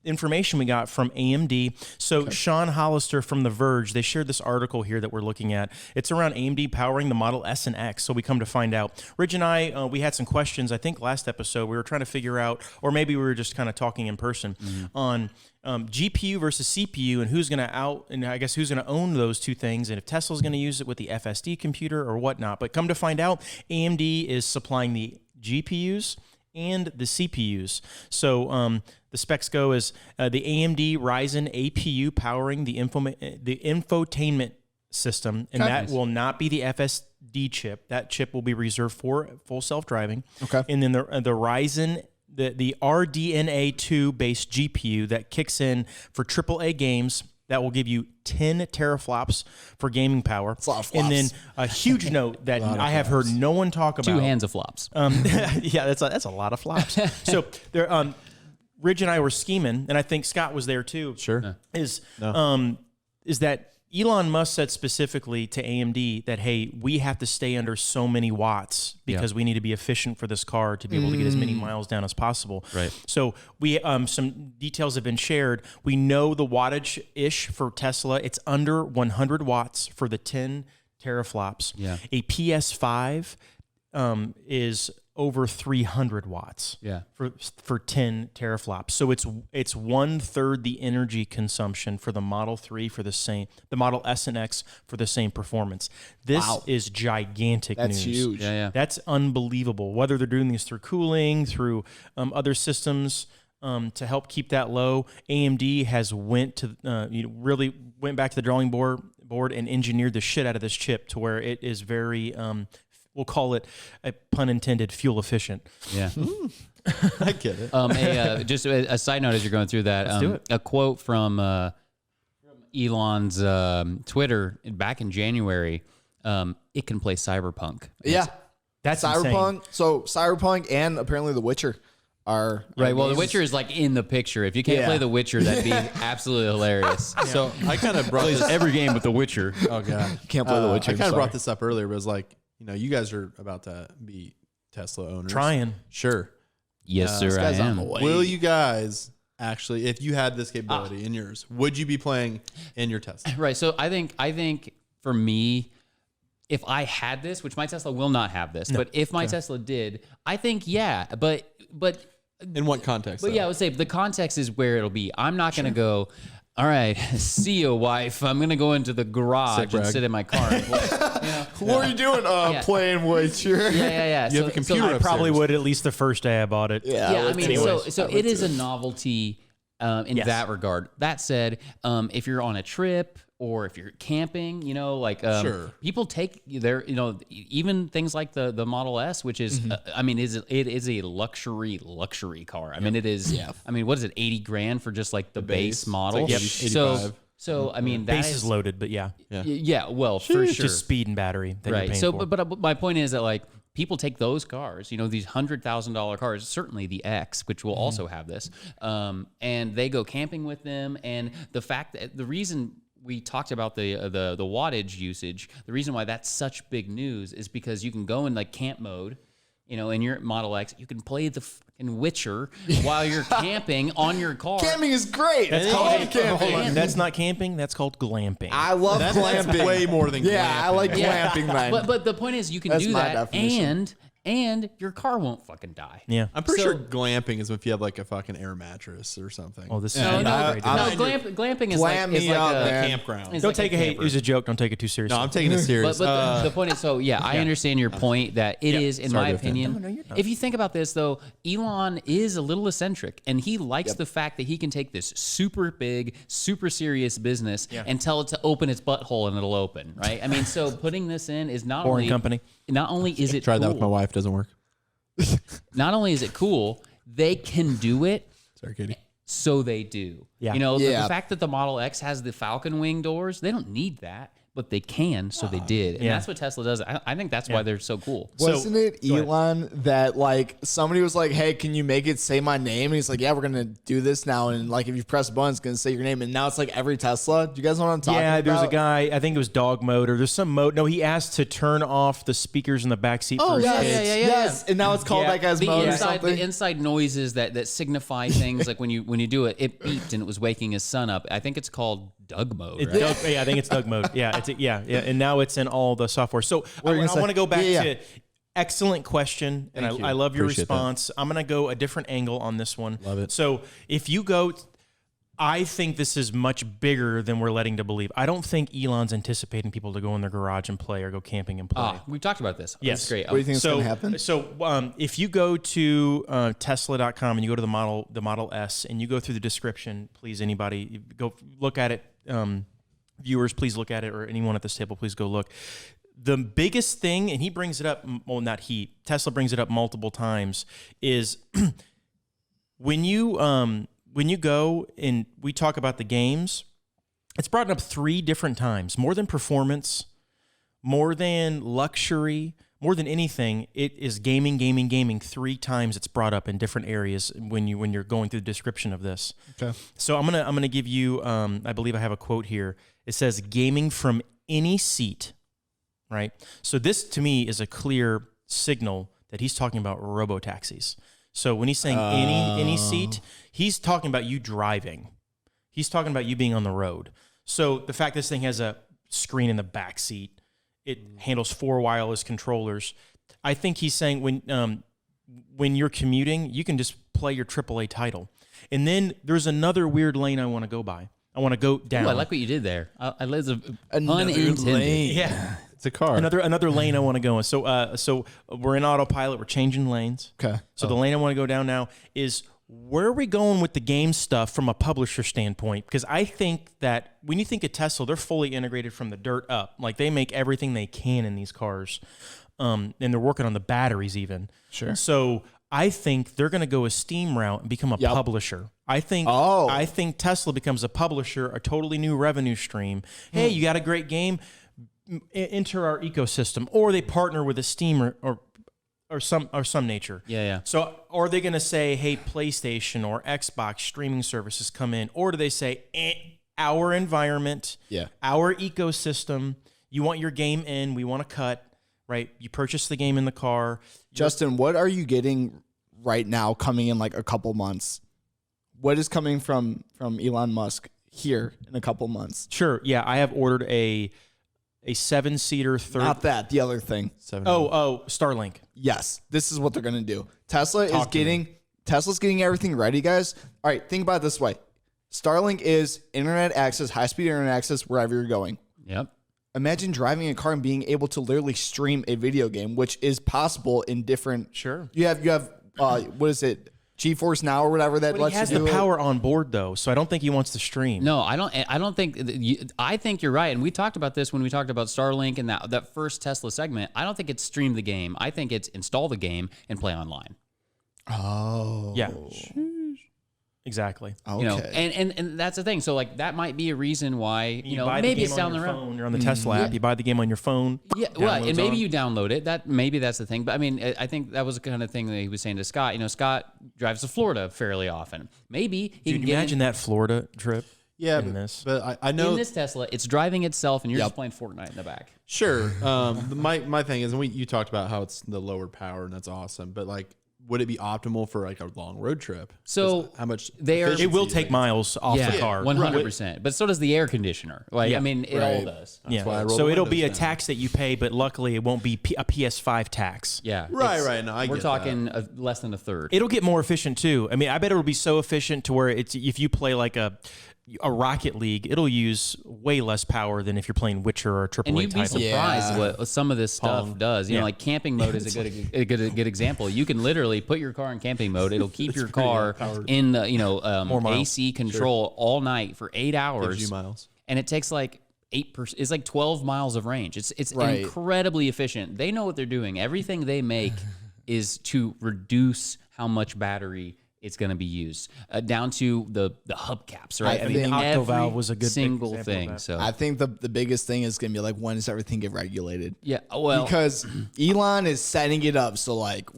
information we got from AMD. So Sean Hollister from The Verge, they shared this article here that we're looking at. It's around AMD powering the Model S and X. So we come to find out. Rich and I, we had some questions. I think last episode we were trying to figure out, or maybe we were just kind of talking in person on GPU versus CPU and who's going to own those two things, and if Tesla's going to use it with the FSD computer or whatnot. But come to find out, AMD is supplying the GPUs and the CPUs. So the specs go as the AMD Ryzen APU powering the infotainment system, and that will not be the FSD chip. That chip will be reserved for full self-driving. Okay. And then the Ryzen, the RDNA2 based GPU that kicks in for AAA games. That will give you 10 teraflops for gaming power. a lot of And then flops. a huge note that I have heard no one talk about. 2 hands of flops. Yeah, that's a lot of flops. So there, Ridge and I were scheming, and I think Scott was there too. Sure. Is that Elon Musk said specifically to AMD that, hey, we have to stay under so many watts because we need to be efficient for this car to be able to get as many miles down as possible. Right. So we some details have been shared. We know the wattage ish for Tesla. It's under 100 watts for the 10 teraflops. Yeah. A PS5 is over 300 watts. Yeah. For 10 teraflops. So it's 1/3 the energy consumption for the Model 3 for the Model S and X for the same performance. This is gigantic That's news. huge. Yeah. That's unbelievable. Whether they're doing this through cooling, through other systems to help keep that low, AMD has really went back to the drawing board and engineered the shit out of this chip to where it is very we'll call it, a pun intended, fuel efficient. Yeah. I get it. Just a side note as you're going through that, do it. a quote from Elon's Twitter back in January, it can play Cyberpunk. Yeah. That's Cyberpunk. insane. So Cyberpunk and apparently The Witcher. are Right. Well, The enemies. Witcher is like in the picture. If you can't play The Witcher, that'd be absolutely hilarious. So I kind of brought this. every game with The Witcher. Oh god, You can't play The Witcher. I kind of sorry. brought this up earlier, but it was like, you guys are about to be Tesla owners. Trying. Sure. Yes, sir, I guy's on am. the way. Will you guys actually, if you had this capability in yours, would you be playing in your Tesla? Right. So I think for me, if I had this, which my Tesla will not have this, but if my Tesla did, I think but In what context? But though? yeah, I would say the context is where it'll be. I'm not going to go, all right, see you, wife. I'm going to go into the garage and brag. sit in my car and play. What are you doing? Playing Witcher. Yeah. You have a computer I probably upstairs. would at least the first day I bought it. Yeah, I mean, Anyways, so it is a novelty in Yes. that regard. That said, if you're on a trip or if you're camping, Sure. people take their, even things like the Model S, which is, it is a luxury car. I mean, it is. I mean, what is it? 80 grand for just like the base model. It's like 85. So I mean, that base is loaded, but yeah. yeah. Well, for sure. Just speed and battery that you're Right. paying So, for. but my point is that like people take those cars, these $100,000 cars, certainly the X, which will also have this, and they go camping with them. And the fact that the reason we talked about the wattage usage, the reason why that's such big news is because you can go in like camp mode. In your Model X, you can play the fucking Witcher while you're camping on your car. Camping is great. That's I called love camping. hold on. That's not camping. That's called glamping. I love That's glamping. way more than Yeah, glamping. I like glamping, man. But the point is, you can That's do my that, definition. and your car won't fucking die. yeah. I'm pretty So- sure glamping is if you have like a fucking air mattress or something. Oh, this No, is no, I- glamping is Glam like, me up, a man. campground. it's Don't like take it. Hey, it camper. was a joke. Don't take it too seriously. No, I'm taking it serious. But the point is, so yeah, I understand your point that it is, in Sorry my to offend. opinion. No, you're not. If you think about this, though, Elon is a little eccentric, and he likes the fact that he can take this super big, super serious business and tell it to open its butthole and it'll open, right? I mean, so putting this in is not Boring only company. Not only is it Tried that cool, with my wife. Doesn't work. not only is it cool, they can do it. Sorry, Katie. So they do. Yeah. The fact that the Model X has the Falcon Wing doors, they don't need that, but they can, so they did. And Yeah. that's what Tesla does. I think that's why they're so cool. Wasn't it go ahead. Elon that like somebody was like, "Hey, can you make it say my name?" And he's like, "Yeah, we're gonna do this now." And like, if you press a button, it's gonna say your name. And now it's like every Tesla. Do you guys know what I'm talking Yeah, about? there's a guy. I think it was dog mode, or there's some mode. No, he asked to turn off the speakers in the back seat for his yes, kids. yes. And now it's called Yeah. that guy's The mode or inside, something. the inside noises that signify things, like when you do it, it beeped and it was waking his son up. I think it's called Doug mode. It's Right? Doug, yeah, I think it's Doug mode. Yeah, and now it's in all the software. So I you gonna say? want to go back Yeah. to excellent question, and Thank you. I love your Appreciate that. response. I'm going to go a different angle on this one. Love it. So if you go, I think this is much bigger than we're letting to believe. I don't think Elon's anticipating people to go in their garage and play or go camping and play. We've talked about this. Yes. That's great. What do you think is So, gonna happen? If you go to Tesla.com and you go to the Model S and you go through the description, please, anybody, go look at it. Viewers, please look at it, or anyone at this table, please go look. The biggest thing, and he brings it up, well, not he, Tesla brings it up multiple times, is when you go and we talk about the games, it's brought up 3 different times. More than performance, more than luxury, more than anything, it is gaming. 3 times it's brought up in different areas when you're going through the description of this. Okay. So I'm gonna give you. I believe I have a quote here. It says gaming from any seat, right? So this to me is a clear signal that he's talking about robo-taxis. So when he's saying any seat, he's talking about you driving. He's talking about you being on the road. So the fact this thing has a screen in the back seat, it handles 4 wireless controllers. I think he's saying when you're commuting, you can just play your AAA title. And then there's another weird lane I want to go by. I want to go down. Ooh, I like what you did there. I like the Another unintended. lane. yeah. It's a car. Another lane I want to go in. So we're in autopilot. We're changing lanes. Okay. So the lane I want to go down now is where are we going with the game stuff from a publisher standpoint? Because I think that when you think of Tesla, they're fully integrated from the dirt up. Like they make everything they can in these cars, and they're working on the batteries even. Sure. So I think they're going to go a Steam route and become a publisher. I think Tesla becomes a publisher, a totally new revenue stream. Hey, you got a great game, enter our ecosystem, or they partner with a Steam or or some nature. Yeah. So are they going to say, hey, PlayStation or Xbox streaming services come in, or do they say our environment, our ecosystem? You want your game in, we want to cut. Right, you purchase the game in the car. Justin, what are you getting right now coming in like a couple months? What is coming from Elon Musk here in a couple months? Sure, yeah, I have ordered a 7-seater third. Not that, the other thing. Starlink. Yes, this is what they're going to do. Tesla's getting everything ready, guys. All right, think about it this way. Starlink is internet access, high-speed internet access wherever you're going. Yep. Imagine driving a car and being able to literally stream a video game, which is possible in different. Sure. You have what is it? GeForce Now or whatever that lets He has you do the it. power on board though, so I don't think he wants to stream. No, I don't think. I think you're right, and we talked about this when we talked about Starlink and that first Tesla segment. I don't think it's stream the game. I think it's install the game and play online. Oh. Yeah. Exactly. Okay. You know, and that's the thing. So like that might be a reason why buy the maybe game it's on down the your road. phone. You're on the Tesla app. You buy the game on your phone. Yeah, well, and maybe on. you download it. That's the thing. But I mean, I think that was the kind of thing that he was saying to Scott. You know, Scott drives to Florida fairly often. Maybe he Dude, can get imagine that Florida trip. Yeah, in this. but I know in this Tesla. It's driving itself, and you're just playing Fortnite in the back. Sure. My thing is, and you talked about how it's the lower power, and that's awesome. But like, would it be optimal for like a long road trip? So how much It will take miles off the car. 100%. But so does the air conditioner. Like I mean, it all does. why I roll So the it'll be a windows down. tax that you pay, but luckily it won't be a PS5 tax. Yeah. Right, it's- right. No, I we're get talking less than a third. It'll get more efficient too. I mean, I bet it'll be so efficient to where it's if you play like a Rocket League, it'll use way less power than if you're playing Witcher or a AAA And you'd be title. surprised what some of this stuff does. You know, like camping mode is a good example. You can literally put your car in camping mode. It'll keep your car in the AC control all night for 8 hours. Gives you miles. And it takes like 8%. It's like 12 miles of range. It's incredibly efficient. They know what they're doing. Everything they make is to reduce how much battery it's going to be used down to the hubcaps, right? I mean, Octovalve every was a good single example of thing. that. So I think the biggest thing is going to be like, when does everything get regulated? yeah, well, Because Elon is setting it up. So like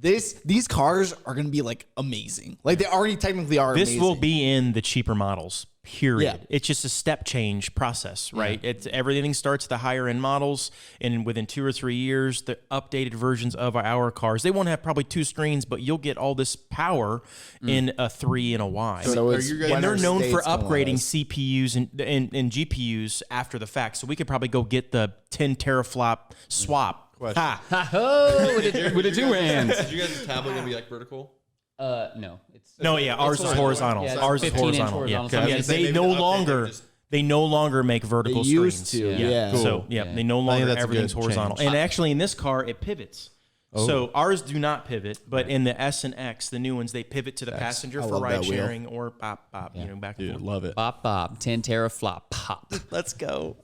these cars are going to be like amazing. Like they already technically are This amazing. will be in the cheaper models. Period. Yeah. It's just a step change process, right? It's everything starts at the higher end models, and within 2 or 3 years, the updated versions of our cars, they won't have probably 2 screens, but you'll get all this power in a 3 and a Y. So it's you guys- And they're when known for states gonna let upgrading us. CPUs and GPUs after the fact. So we could probably go get the 10 teraflop swap. Ha! oh, with the two hands. Is you guys' tablet gonna be like vertical? No, it's No, yeah, ours is horizontal. Yeah, it's ours is 15-inch horizontal. Yeah, horizontal. yeah, I was gonna they say no maybe the update, longer they just- they no longer make vertical They used screens. to, yeah. Cool. So Yeah. they no longer that's a everything's good horizontal. change. And actually, in this car, it pivots. So ours do not pivot, but in the S and X, the new ones, they pivot to the passenger I for love that ride wheel. sharing or bop, back and Dude, forth. love it. bop bop 10 teraflop pop. Let's go.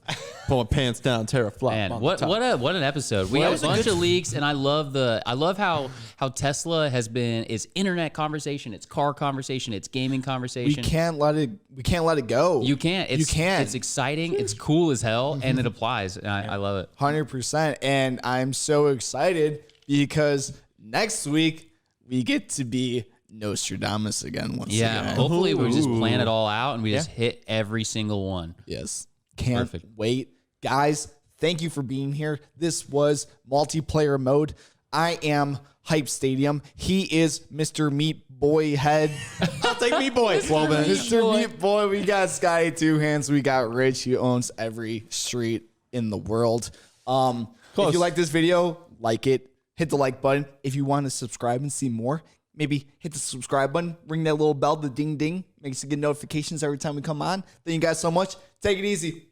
Pull my pants down, teraflop. Man, on what the top. what an episode. We Well, had a that was a bunch good- of leaks, and I love how Tesla has been is internet conversation, it's car conversation, it's gaming We conversation. can't let it go. You can't. It's, you can't. It's exciting. It's cool as hell, and it applies. And I love it. 100%. And I'm so excited because next week we get to be Nostradamus again once Yeah. again. Hopefully, we just plan it all out, and we just hit every single one. Yes. Can't Perfect. wait. Guys, thank you for being here. This was multiplayer mode. I am Hype Stadium. He is Mr. Meat Boy Head. I'll take me, boy. Well, man. Mr. Meat Boy. We got Sky Two Hands. We got Rich. He owns every street in the world. If you like this video, like it. Hit the like button. If you want to subscribe and see more, maybe hit the subscribe button. Ring that little bell, the ding ding. Makes you get notifications every time we come on. Thank you guys so much. Take it easy.